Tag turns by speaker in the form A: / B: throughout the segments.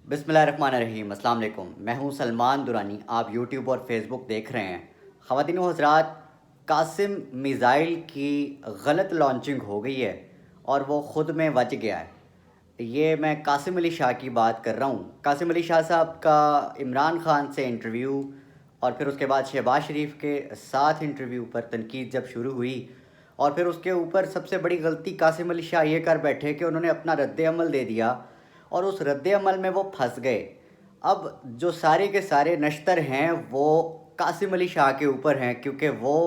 A: بسم اللہ الرحمن الرحیم۔ السلام علیکم، میں ہوں سلمان دورانی۔ آپ یوٹیوب اور فیس بک دیکھ رہے ہیں۔ خواتین و حضرات، قاسم میزائل کی غلط لانچنگ ہو گئی ہے اور وہ خود میں وج گیا ہے۔ یہ میں قاسم علی شاہ کی بات کر رہا ہوں۔ قاسم علی شاہ صاحب کا عمران خان سے انٹرویو اور پھر اس کے بعد شہباز شریف کے ساتھ انٹرویو پر تنقید جب شروع ہوئی، اور پھر اس کے اوپر سب سے بڑی غلطی قاسم علی شاہ یہ کر بیٹھے کہ انہوں نے اپنا رد عمل دے دیا، اور اس رد عمل میں وہ پھنس گئے۔ اب جو سارے کے سارے نشتر ہیں وہ قاسم علی شاہ کے اوپر ہیں، کیونکہ وہ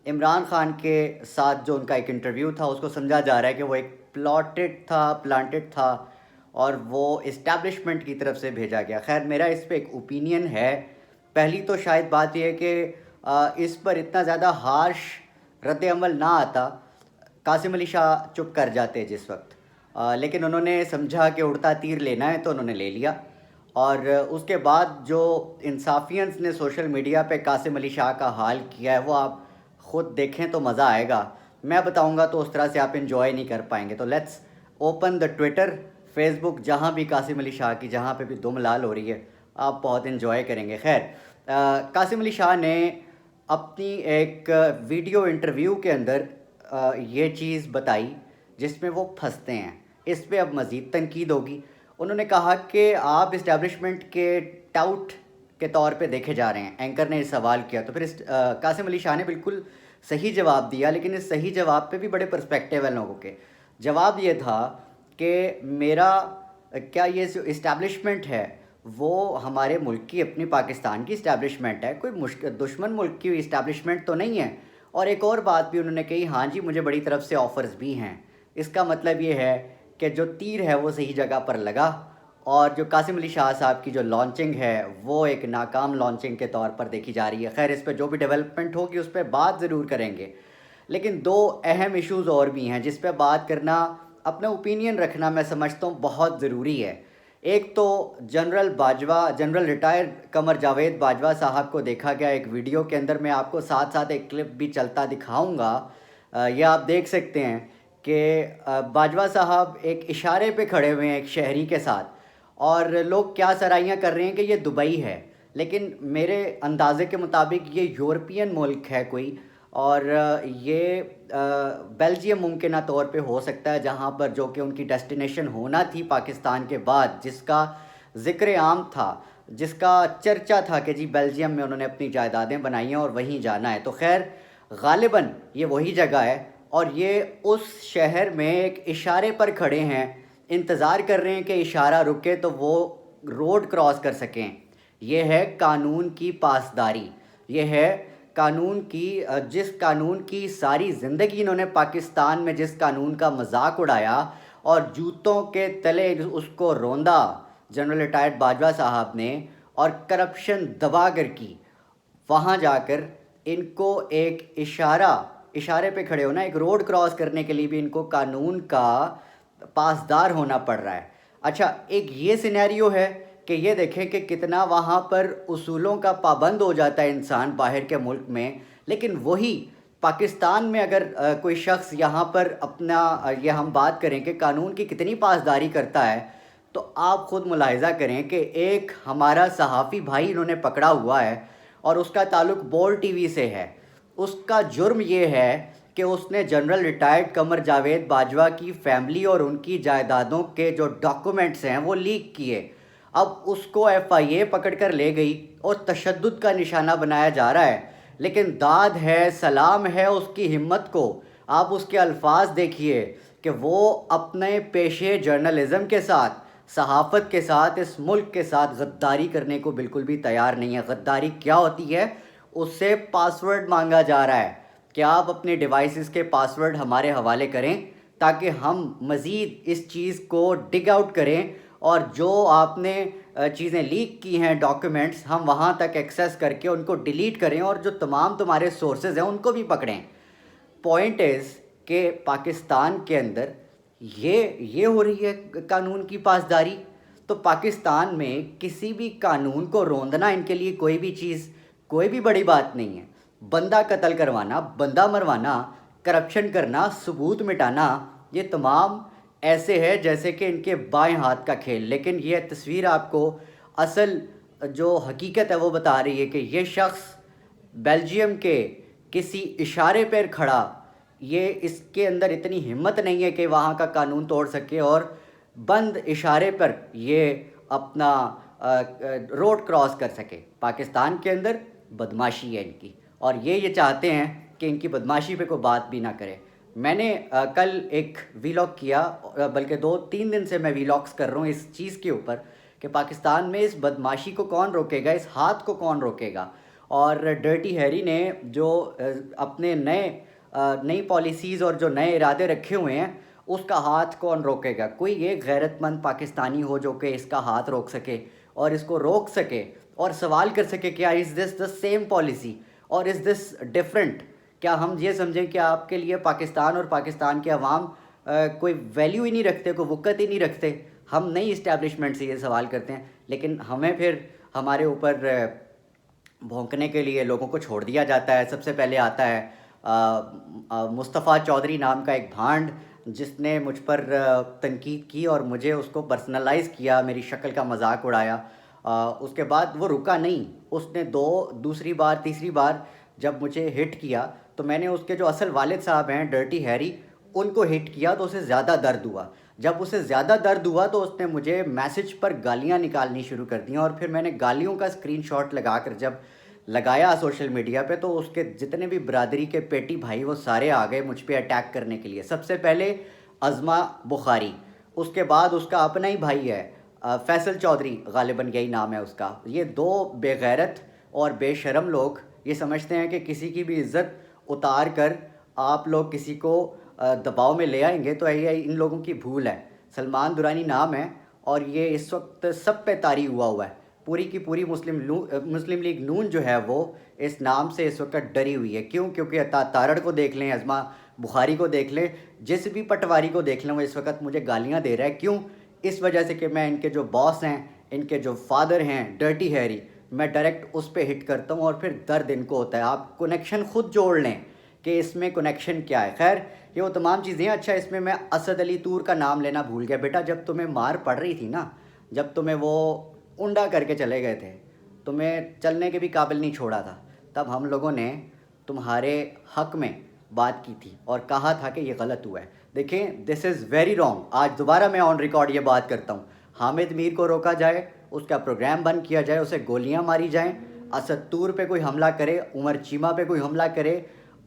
A: عمران خان کے ساتھ جو ان کا ایک انٹرویو تھا اس کو سمجھا جا رہا ہے کہ وہ ایک پلانٹڈ تھا اور وہ اسٹیبلشمنٹ کی طرف سے بھیجا گیا۔ خیر، میرا اس پہ ایک اوپینین ہے۔ پہلی تو شاید بات یہ ہے کہ اس پر اتنا زیادہ ہارش رد عمل نہ آتا، قاسم علی شاہ چپ کر جاتے جس وقت، لیکن انہوں نے سمجھا کہ اڑتا تیر لینا ہے تو انہوں نے لے لیا۔ اور اس کے بعد جو انصافیئنس نے سوشل میڈیا پہ قاسم علی شاہ کا حال کیا ہے وہ آپ خود دیکھیں تو مزہ آئے گا۔ میں بتاؤں گا تو اس طرح سے آپ انجوائے نہیں کر پائیں گے۔ تو let's open the Twitter, Facebook, جہاں بھی قاسم علی شاہ کی جہاں پہ بھی دم لال ہو رہی ہے، آپ بہت انجوائے کریں گے۔ خیر، قاسم علی شاہ نے اپنی ایک ویڈیو انٹرویو کے اندر یہ چیز بتائی جس میں وہ پھنستے ہیں۔ اس پہ اب مزید تنقید ہوگی۔ انہوں نے کہا کہ آپ اسٹیبلشمنٹ کے ٹاؤٹ کے طور پہ دیکھے جا رہے ہیں۔ اینکر نے سوال کیا تو پھر قاسم علی شاہ نے بالکل صحیح جواب دیا، لیکن اس صحیح جواب پہ بھی بڑے پرسپیکٹیو ہیں لوگوں کے۔ جواب یہ تھا کہ میرا کیا یہ جو اسٹیبلشمنٹ ہے وہ ہمارے ملک کی، اپنی پاکستان کی اسٹیبلشمنٹ ہے، کوئی دشمن ملک کی اسٹیبلشمنٹ تو نہیں ہے۔ اور ایک اور بات بھی انہوں نے کہی، ہاں جی مجھے بڑی طرف سے آفرز بھی ہیں۔ اس کا مطلب یہ ہے کہ جو تیر ہے وہ صحیح جگہ پر لگا، اور جو قاسم علی شاہ صاحب کی جو لانچنگ ہے وہ ایک ناکام لانچنگ کے طور پر دیکھی جا رہی ہے۔ خیر، اس پہ جو بھی ڈیولپمنٹ ہوگی اس پہ بات ضرور کریں گے، لیکن دو اہم ایشوز اور بھی ہیں جس پہ بات کرنا، اپنا اوپینین رکھنا میں سمجھتا ہوں بہت ضروری ہے۔ ایک تو جنرل ریٹائر قمر جاوید باجوہ صاحب کو دیکھا گیا ایک ویڈیو کے اندر، میں آپ کو ساتھ ساتھ ایک کلپ بھی چلتا دکھاؤں گا، یہ آپ دیکھ سکتے ہیں کہ باجوہ صاحب ایک اشارے پہ کھڑے ہوئے ہیں ایک شہری کے ساتھ، اور لوگ کیا سرائیاں کر رہے ہیں کہ یہ دبئی ہے، لیکن میرے اندازے کے مطابق یہ یورپین ملک ہے کوئی، اور یہ بیلجیم ممکنہ طور پہ ہو سکتا ہے، جہاں پر جو کہ ان کی ڈیسٹینیشن ہونا تھی پاکستان کے بعد، جس کا ذکر عام تھا، جس کا چرچا تھا کہ جی بیلجیم میں انہوں نے اپنی جائیدادیں بنائی ہیں اور وہیں جانا ہے۔ تو خیر، غالباً یہ وہی جگہ ہے، اور یہ اس شہر میں ایک اشارے پر کھڑے ہیں، انتظار کر رہے ہیں کہ اشارہ رکے تو وہ روڈ کراس کر سکیں۔ یہ ہے قانون کی پاسداری، یہ ہے قانون کی، جس قانون کی ساری زندگی انہوں نے پاکستان میں جس قانون کا مذاق اڑایا اور جوتوں کے تلے اس کو روندا جنرل ریٹائرڈ باجوہ صاحب نے، اور کرپشن دبا کر کی، وہاں جا کر ان کو ایک اشارے پہ کھڑے ہونا، ایک روڈ کراس کرنے کے لیے بھی ان کو قانون کا پاسدار ہونا پڑ رہا ہے۔ اچھا، ایک یہ سینیریو ہے کہ یہ دیکھیں کہ کتنا وہاں پر اصولوں کا پابند ہو جاتا ہے انسان باہر کے ملک میں، لیکن وہی پاکستان میں اگر کوئی شخص یہاں پر اپنا یہ ہم بات کریں کہ قانون کی کتنی پاسداری کرتا ہے، تو آپ خود ملاحظہ کریں کہ ایک ہمارا صحافی بھائی انہوں نے پکڑا ہوا ہے، اور اس کا تعلق بول ٹی وی سے ہے۔ اس کا جرم یہ ہے کہ اس نے جنرل ریٹائرڈ قمر جاوید باجوہ کی فیملی اور ان کی جائیدادوں کے جو ڈاکومنٹس ہیں وہ لیک کیے۔ اب اس کو ایف آئی اے پکڑ کر لے گئی اور تشدد کا نشانہ بنایا جا رہا ہے، لیکن داد ہے، سلام ہے اس کی ہمت کو۔ آپ اس کے الفاظ دیکھیے کہ وہ اپنے پیشے جرنلزم کے ساتھ، صحافت کے ساتھ، اس ملک کے ساتھ غداری کرنے کو بالکل بھی تیار نہیں ہے۔ غداری کیا ہوتی ہے؟ اس سے پاسورڈ مانگا جا رہا ہے کہ آپ اپنے ڈیوائسز کے پاسورڈ ہمارے حوالے کریں تاکہ ہم مزید اس چیز کو ڈگ آؤٹ کریں، اور جو آپ نے چیزیں لیک کی ہیں، ڈاکیومنٹس، ہم وہاں تک ایکسیس کر کے ان کو ڈیلیٹ کریں، اور جو تمام تمہارے سورسز ہیں ان کو بھی پکڑیں۔ پوائنٹ از کہ پاکستان کے اندر یہ ہو رہی ہے قانون کی پاسداری، تو پاکستان میں کسی بھی قانون کو روندنا ان کے لیے کوئی بھی چیز، کوئی بھی بڑی بات نہیں ہے۔ بندہ قتل کروانا، بندہ مروانا، کرپشن کرنا، ثبوت مٹانا، یہ تمام ایسے ہے جیسے کہ ان کے بائیں ہاتھ کا کھیل، لیکن یہ تصویر آپ کو اصل جو حقیقت ہے وہ بتا رہی ہے کہ یہ شخص بیلجیم کے کسی اشارے پر کھڑا، یہ اس کے اندر اتنی ہمت نہیں ہے کہ وہاں کا قانون توڑ سکے اور بند اشارے پر یہ اپنا روڈ کراس کر سکے۔ پاکستان کے اندر بدماشی ہے ان کی، اور یہ چاہتے ہیں کہ ان کی بدماشی پہ کوئی بات بھی نہ کرے۔ میں نے کل ایک ویلاگ کیا، بلکہ 2-3 دن سے میں ویلاگس کر رہا ہوں اس چیز کے اوپر کہ پاکستان میں اس بدماشی کو کون روکے گا، اس ہاتھ کو کون روکے گا۔ اور ڈرٹی ہیری نے جو اپنے نئی پالیسیز اور جو نئے ارادے رکھے ہوئے ہیں، اس کا ہاتھ کون روکے گا؟ کوئی ایک غیرت مند پاکستانی ہو جو کہ اس کا ہاتھ روک سکے اور اس کو روک سکے اور سوال کر سکے کیا از دس دا سیم پالیسی اور از دس ڈفرینٹ؟ کیا ہم یہ سمجھیں کہ آپ کے لیے پاکستان اور پاکستان کے عوام کوئی ویلیو ہی نہیں رکھتے، کوئی وقت ہی نہیں رکھتے؟ ہم نئی اسٹیبلشمنٹ سے یہ سوال کرتے ہیں، لیکن ہمیں پھر ہمارے اوپر بھونکنے کے لیے لوگوں کو چھوڑ دیا جاتا ہے۔ سب سے پہلے آتا ہے مصطفیٰ چودھری نام کا ایک بھانڈ، جس نے مجھ پر تنقید کی اور مجھے اس کو پرسنلائز کیا، میری شکل کا مذاق اڑایا۔ اس کے بعد وہ رکا نہیں، اس نے دوسری بار تیسری بار جب مجھے ہٹ کیا تو میں نے اس کے جو اصل والد صاحب ہیں ڈرٹی ہیری، ان کو ہٹ کیا تو اسے زیادہ درد ہوا۔ جب اسے زیادہ درد ہوا تو اس نے مجھے میسج پر گالیاں نکالنی شروع کر دیں، اور پھر میں نے گالیوں کا اسکرین شاٹ لگا کر جب لگایا سوشل میڈیا پہ تو اس کے جتنے بھی برادری کے پیٹی بھائی وہ سارے آ گئے مجھ پہ اٹیک کرنے کے لیے۔ سب سے پہلے عظمہ بخاری، اس کے بعد اس کا اپنا ہی بھائی ہے فیصل چودھری، غالباً یہی نام ہے اس کا۔ یہ دو بے غیرت اور بے شرم لوگ یہ سمجھتے ہیں کہ کسی کی بھی عزت اتار کر آپ لوگ کسی کو دباؤ میں لے آئیں گے، تو یہ ان لوگوں کی بھول ہے۔ سلمان درانی نام ہے اور یہ اس وقت سب پہ طاری ہوا ہے۔ پوری کی پوری مسلم لیگ نون جو ہے وہ اس نام سے اس وقت ڈری ہوئی ہے۔ کیوں؟ کیونکہ تارڑ کو دیکھ لیں، عظمہ بخاری کو دیکھ لیں، جس بھی پٹواری کو دیکھ لیں، وہ اس وقت مجھے گالیاں دے رہا ہے۔ کیوں؟ اس وجہ سے کہ میں ان کے جو باس ہیں، ان کے جو فادر ہیں ڈرٹی ہیری، میں ڈائریکٹ اس پہ ہٹ کرتا ہوں اور پھر درد ان کو ہوتا ہے۔ آپ کنیکشن خود جوڑ لیں کہ اس میں کنیکشن کیا ہے۔ خیر، یہ وہ تمام چیزیں۔ اچھا، اس میں میں اسد علی طور کا نام لینا بھول گیا۔ بیٹا، جب تمہیں مار پڑ رہی تھی نا، جب تمہیں وہ اونڈا کر کے چلے گئے تھے، تمہیں چلنے کے بھی قابل نہیں چھوڑا تھا، تب ہم لوگوں نے تمہارے حق میں بات کی تھی اور کہا تھا کہ یہ غلط ہوا ہے۔ دیکھیں، دس از ویری رانگ۔ آج دوبارہ میں آن ریکارڈ یہ بات کرتا ہوں، حامد میر کو روکا جائے، اس کا پروگرام بند کیا جائے، اسے گولیاں ماری جائیں، اسد طور پہ کوئی حملہ کرے، عمر چیمہ پہ کوئی حملہ کرے،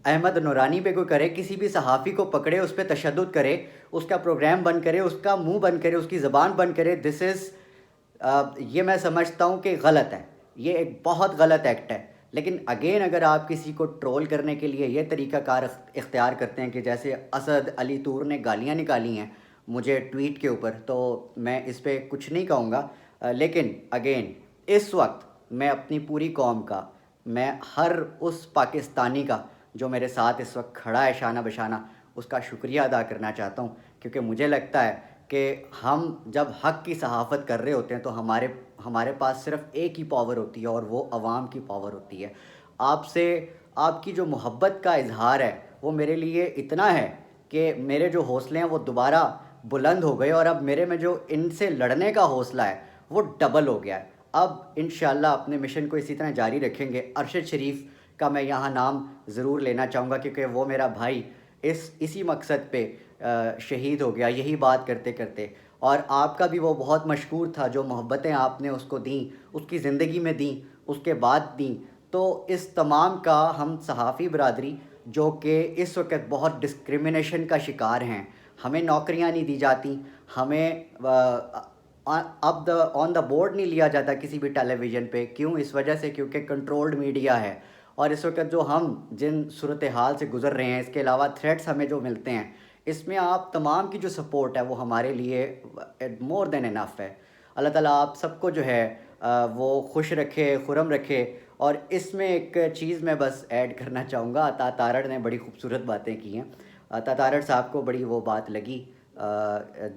A: احمد نورانی پہ کوئی کرے، کسی بھی صحافی کو پکڑے، اس پہ تشدد کرے، اس کا پروگرام بند کرے، اس کا منہ بند کرے، اس کی زبان بند کرے، دس از یہ میں سمجھتا ہوں کہ غلط ہے، یہ ایک بہت غلط ایکٹ ہے۔ لیکن اگین اگر آپ کسی کو ٹرول کرنے کے لیے یہ طریقہ کار اختیار کرتے ہیں کہ جیسے اسد علی طور نے گالیاں نکالی ہیں مجھے ٹویٹ کے اوپر، تو میں اس پہ کچھ نہیں کہوں گا۔ لیکن اگین اس وقت میں اپنی پوری قوم کا، میں ہر اس پاکستانی کا جو میرے ساتھ اس وقت کھڑا ہے شانہ بشانہ، اس کا شکریہ ادا کرنا چاہتا ہوں، کیونکہ مجھے لگتا ہے کہ ہم جب حق کی صحافت کر رہے ہوتے ہیں تو ہمارے پاس صرف ایک ہی پاور ہوتی ہے، اور وہ عوام کی پاور ہوتی ہے۔ آپ سے آپ کی جو محبت کا اظہار ہے وہ میرے لیے اتنا ہے کہ میرے جو حوصلے ہیں وہ دوبارہ بلند ہو گئے، اور اب میرے میں جو ان سے لڑنے کا حوصلہ ہے وہ ڈبل ہو گیا ہے۔ اب انشاءاللہ اپنے مشن کو اسی طرح جاری رکھیں گے۔ ارشد شریف کا میں یہاں نام ضرور لینا چاہوں گا، کیونکہ وہ میرا بھائی اسی مقصد پہ شہید ہو گیا، یہی بات کرتے کرتے۔ اور آپ کا بھی وہ بہت مشکور تھا، جو محبتیں آپ نے اس کو دیں، اس کی زندگی میں دیں، اس کے بعد دیں۔ تو اس تمام کا ہم صحافی برادری جو کہ اس وقت بہت ڈسکریمنیشن کا شکار ہیں، ہمیں نوکریاں نہیں دی جاتی، ہمیں آن دا بورڈ نہیں لیا جاتا کسی بھی ٹیلی ویژن پہ۔ کیوں؟ اس وجہ سے کیونکہ کنٹرولڈ میڈیا ہے، اور اس وقت جو ہم جن صورتحال سے گزر رہے ہیں، اس کے علاوہ تھریٹس ہمیں جو ملتے ہیں، اس میں آپ تمام کی جو سپورٹ ہے وہ ہمارے لیے مور دین انف ہے۔ اللہ تعالیٰ آپ سب کو جو ہے وہ خوش رکھے، خرم رکھے۔ اور اس میں ایک چیز میں بس ایڈ کرنا چاہوں گا، عطا تارڑ نے بڑی خوبصورت باتیں کی ہیں۔ عطا تارڑ صاحب کو بڑی وہ بات لگی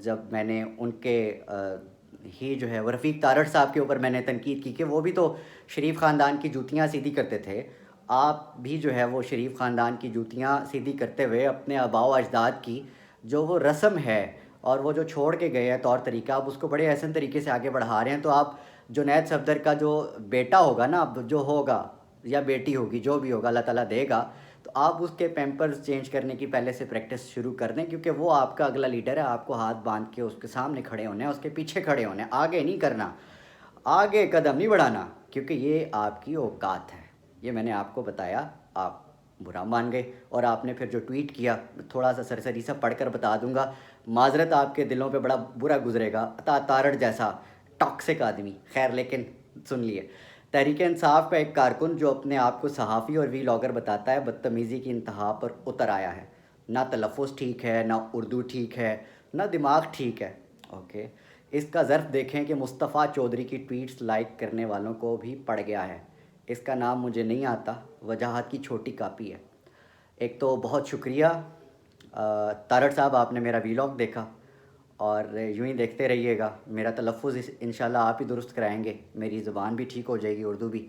A: جب میں نے ان کے ہی جو ہے وہ رفیق تارڑ صاحب کے اوپر میں نے تنقید کی کہ وہ بھی تو شریف خاندان کی جوتیاں سیدھی کرتے تھے، آپ بھی جو ہے وہ شریف خاندان کی جوتیاں سیدھی کرتے ہوئے اپنے آباء و اجداد کی جو وہ رسم ہے اور وہ جو چھوڑ کے گئے ہیں طور طریقہ، آپ اس کو بڑے احسن طریقے سے آگے بڑھا رہے ہیں. تو آپ جنید صفدر کا جو بیٹا ہوگا نا، اب جو ہوگا یا بیٹی ہوگی، جو بھی ہوگا اللہ تعالیٰ دے گا، تو آپ اس کے پیمپرز چینج کرنے کی پہلے سے پریکٹس شروع کر دیں، کیونکہ وہ آپ کا اگلا لیڈر ہے. آپ کو ہاتھ باندھ کے اس کے سامنے کھڑے ہونے ہیں، اس کے پیچھے کھڑے ہونے ہیں، آگے نہیں کرنا، آگے قدم نہیں بڑھانا، کیونکہ یہ آپ کی اوقات ہے. یہ میں نے آپ کو بتایا، آپ برا مان گئے. اور آپ نے پھر جو ٹویٹ کیا، تھوڑا سا سرسری سا پڑھ کر بتا دوں گا، معذرت آپ کے دلوں پہ بڑا برا گزرے گا، تارڑ جیسا ٹاکسک آدمی. خیر، لیکن سن لیے. تحریک انصاف کا ایک کارکن جو اپنے آپ کو صحافی اور ویلاگر بتاتا ہے، بدتمیزی کی انتہا پر اتر آیا ہے. نہ تلفظ ٹھیک ہے، نہ اردو ٹھیک ہے، نہ دماغ ٹھیک ہے. اوکے، اس کا ظرف دیکھیں کہ مصطفیٰ چودھری کی ٹویٹس لائک کرنے والوں کو بھی پڑ گیا ہے. اس کا نام مجھے نہیں آتا، وجاہت کی چھوٹی کاپی ہے. ایک تو بہت شکریہ تارڑ صاحب، آپ نے میرا ویلاگ دیکھا، اور یوں ہی دیکھتے رہیے گا. میرا تلفظ انشاءاللہ آپ ہی درست کرائیں گے، میری زبان بھی ٹھیک ہو جائے گی، اردو بھی.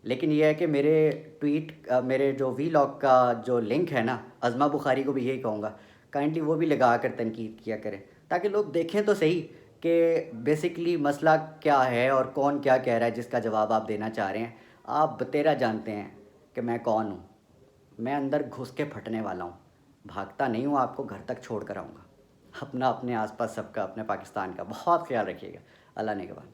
A: لیکن یہ ہے کہ میرے ٹویٹ، میرے جو ویلاگ کا جو لنک ہے نا، ازما بخاری کو بھی یہی کہوں گا، کائنڈلی وہ بھی لگا کر تنقید کیا کریں، تاکہ لوگ دیکھیں تو صحیح کہ بیسکلی مسئلہ کیا ہے اور کون کیا کہہ رہا ہے جس کا جواب آپ دینا چاہ رہے ہیں. آپ بتیرا جانتے ہیں کہ میں کون ہوں. میں اندر گھس کے پھٹنے والا ہوں، بھاگتا نہیں ہوں، آپ کو گھر تک چھوڑ کر آؤں گا. اپنا، اپنے آس پاس سب کا، اپنے پاکستان کا بہت خیال رکھیے گا. اللہ نگہبان.